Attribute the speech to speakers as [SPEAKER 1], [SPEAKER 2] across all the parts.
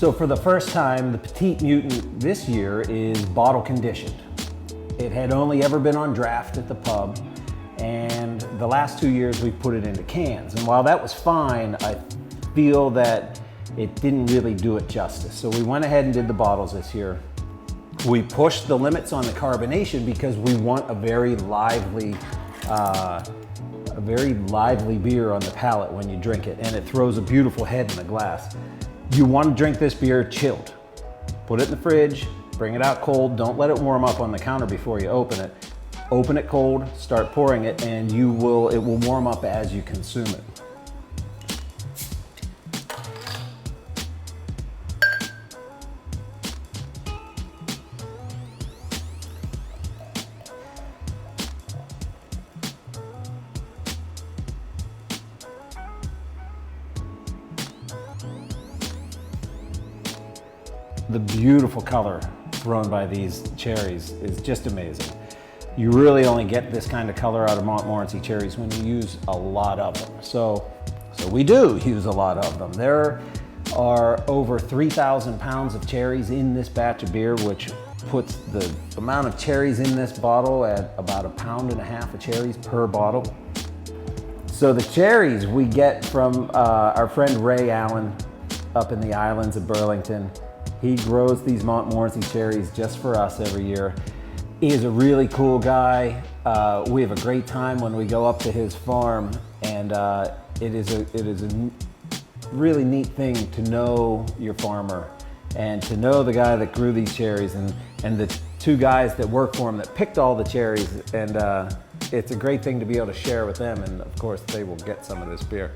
[SPEAKER 1] So for the first time, the Petit Mutant this year is bottle conditioned. It had only ever been on draft at the pub, and the last 2 years we put it into cans. And while that was fine, I feel that it didn't really do it justice. So we went ahead and did the bottles this year. We pushed the limits on the carbonation because we want a very lively beer on the palate when you drink it, and it throws a beautiful head in the glass. You want to drink this beer chilled. Put it in the fridge, bring it out cold, don't let it warm up on the counter before you open it. Open it cold, start pouring it, and it will warm up as you consume it. The beautiful color thrown by these cherries is just amazing. You really only get this kind of color out of Montmorency cherries when you use a lot of them. So we do use a lot of them. There are over 3,000 pounds of cherries in this batch of beer, which puts the amount of cherries in this bottle at about 1.5 pounds of cherries per bottle. So the cherries we get from our friend Ray Allen up in the islands of Burlington. He grows these Montmorency cherries just for us every year. He is a really cool guy. We have a great time when we go up to his farm, and it is a really neat thing to know your farmer and to know the guy that grew these cherries and the 2 guys that work for him that picked all the cherries, and it's a great thing to be able to share with them, and of course they will get some of this beer.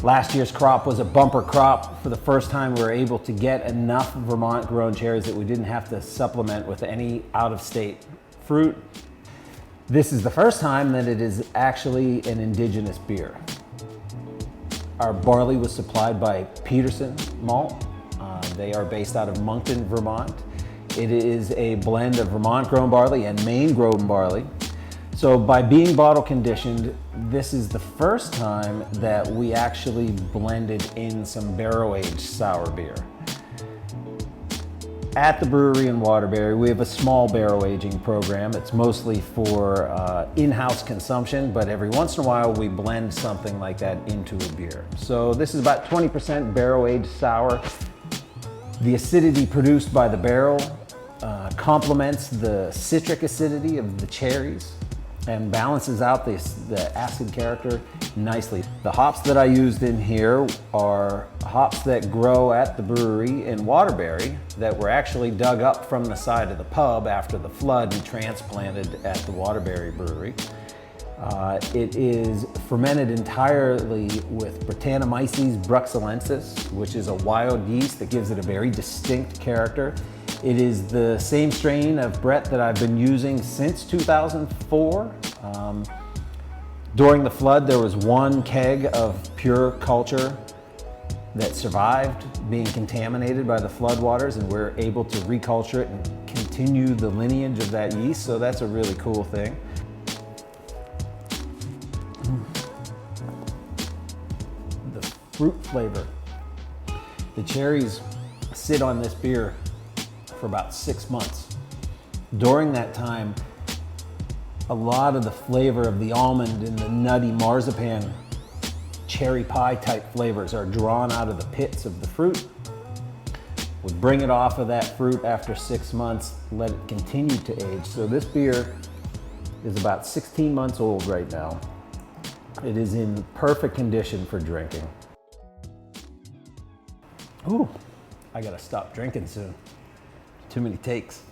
[SPEAKER 1] Last year's crop was a bumper crop. For the first time, we were able to get enough Vermont-grown cherries that we didn't have to supplement with any out-of-state fruit. This is the first time that it is actually an indigenous beer. Our barley was supplied by Peterson Malt. They are based out of Moncton, Vermont. It is a blend of Vermont-grown barley and Maine-grown barley. So by being bottle conditioned, this is the first time that we actually blended in some barrel-aged sour beer. At the brewery in Waterbury, we have a small barrel aging program. It's mostly for in-house consumption, but every once in a while we blend something like that into a beer. So this is about 20% barrel-aged sour. The acidity produced by the barrel complements the citric acidity of the cherries and balances out the acid character nicely. The hops that I used in here are hops that grow at the brewery in Waterbury that were actually dug up from the side of the pub after the flood and transplanted at the Waterbury Brewery. It is fermented entirely with Brettanomyces bruxellensis, which is a wild yeast that gives it a very distinct character. It is the same strain of Brett that I've been using since 2004. During the flood, there was 1 keg of pure culture that survived being contaminated by the floodwaters, and we're able to reculture it and continue the lineage of that yeast, so that's a really cool thing. The fruit flavor. The cherries sit on this beer for about 6 months. During that time, a lot of the flavor of the almond and the nutty marzipan, cherry pie type flavors are drawn out of the pits of the fruit. We bring it off of that fruit after 6 months, let it continue to age. So this beer is about 16 months old right now. It is in perfect condition for drinking. Ooh, I gotta stop drinking soon. Too many takes.